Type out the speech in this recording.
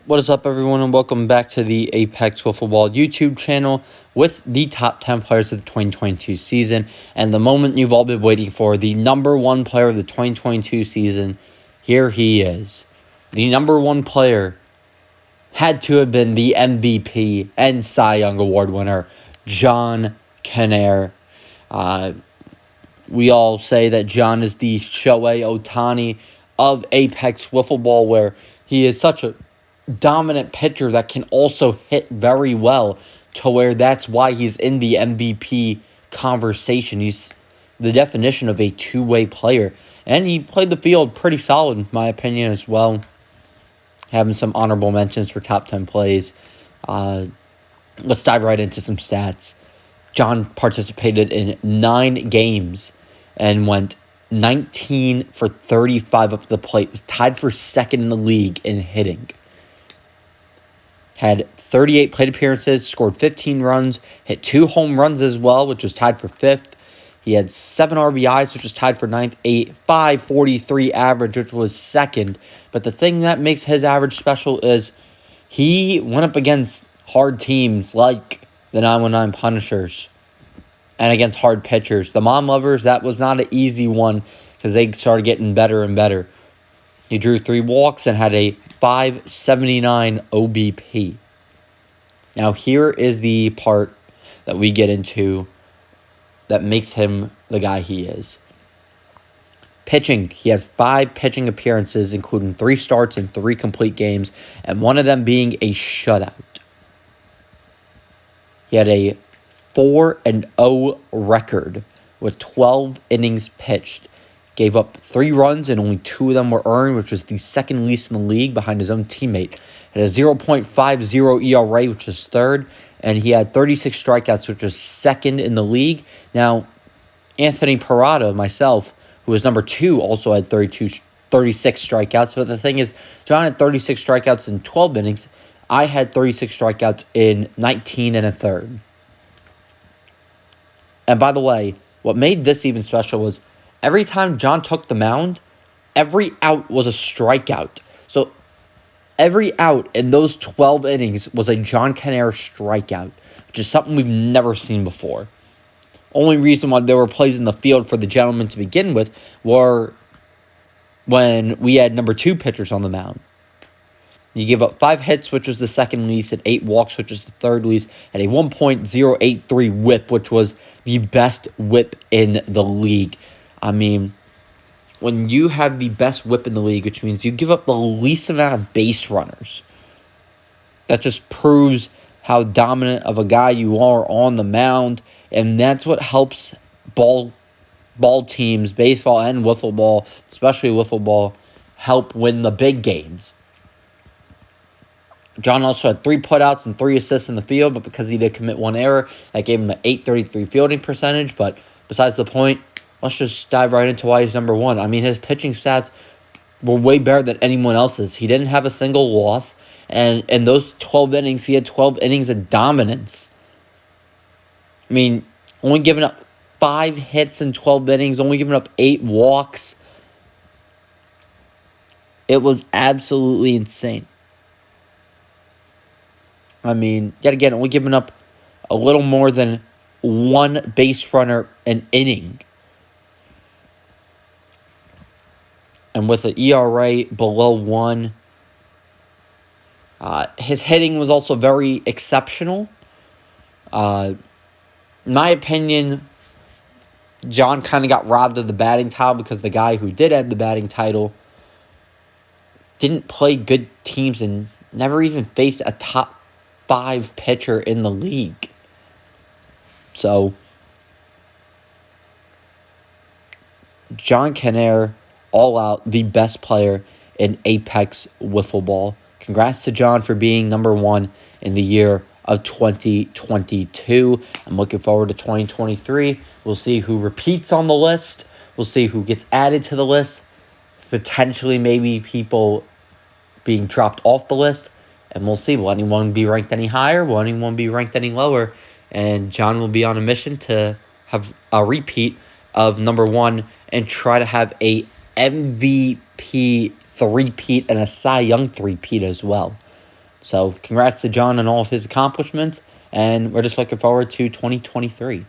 What is up, everyone, and welcome back to the Apex Wiffle Ball YouTube channel with the top 10 players of the 2022 season. And the moment you've all been waiting for, the number one player of the 2022 season, here he is. The number one player had to have been the MVP and Cy Young Award winner, John Canaire. We all say that John is the Shohei Ohtani of Apex Wiffle Ball, where he is such a dominant pitcher that can also hit very well, to where that's why he's in the MVP conversation. He's the definition of a two-way player, and he played the field pretty solid, in my opinion, as well. Having some honorable mentions for top 10 plays. Let's dive right into some stats. John participated in 9 games and went 19 for 35 up to the plate. Was tied for second in the league in hitting. Had 38 plate appearances, scored 15 runs, hit 2 home runs as well, which was tied for 5th. He had 7 RBIs, which was tied for 9th, 543 average, which was 2nd. But the thing that makes his average special is he went up against hard teams like the 919 Punishers and against hard pitchers. The Mom Lovers, that was not an easy one because they started getting better and better. He drew 3 walks and had a 579 OBP. Now, here is the part that we get into that makes him the guy he is. Pitching. He has 5 pitching appearances, including 3 starts and 3 complete games, and one of them being a shutout. He had a 4-0 record with 12 innings pitched. Gave up 3 runs and only 2 of them were earned, which was the second least in the league behind his own teammate. Had a 0.50 ERA, which was 3rd, and he had 36 strikeouts, which was 2nd in the league. Now, Anthony Parada, myself, who was number 2, also had 36 strikeouts. But the thing is, John had 36 strikeouts in 12 innings. I had 36 strikeouts in 19 and a third. And by the way, what made this even special was every time John took the mound, every out was a strikeout. So every out in those 12 innings was a John Canaire strikeout, which is something we've never seen before. Only reason why there were plays in the field for the gentleman to begin with were when we had number 2 pitchers on the mound. You gave up 5 hits, which was the second least, and 8 walks, which was the third least, and a 1.083 whip, which was the best whip in the league. I mean, when you have the best whip in the league, which means you give up the least amount of base runners, that just proves how dominant of a guy you are on the mound, and that's what helps ball teams, baseball and wiffle ball, especially wiffle ball, help win the big games. John also had 3 putouts and 3 assists in the field, but because he did commit 1 error, that gave him an .833 fielding percentage. But besides the point, let's just dive right into why he's number 1. I mean, his pitching stats were way better than anyone else's. He didn't have a single loss, and in those 12 innings, he had 12 innings of dominance. I mean, only giving up 5 hits in 12 innings, only giving up 8 walks. It was absolutely insane. I mean, yet again, only giving up a little more than 1 base runner an inning. And with an ERA below 1, his hitting was also very exceptional. In my opinion, John kind of got robbed of the batting title because the guy who did have the batting title didn't play good teams and never even faced a top 5 pitcher in the league. So, John Canaire, all out, the best player in Apex Wiffle Ball. Congrats to John for being number 1 in the year of 2022. I'm looking forward to 2023. We'll see who repeats on the list. We'll see who gets added to the list. Potentially, maybe people being dropped off the list. And we'll see. Will anyone be ranked any higher? Will anyone be ranked any lower? And John will be on a mission to have a repeat of number 1 and try to have a MVP three-peat and a Cy Young three-peat as well. So congrats to John on all of his accomplishments, and we're just looking forward to 2023.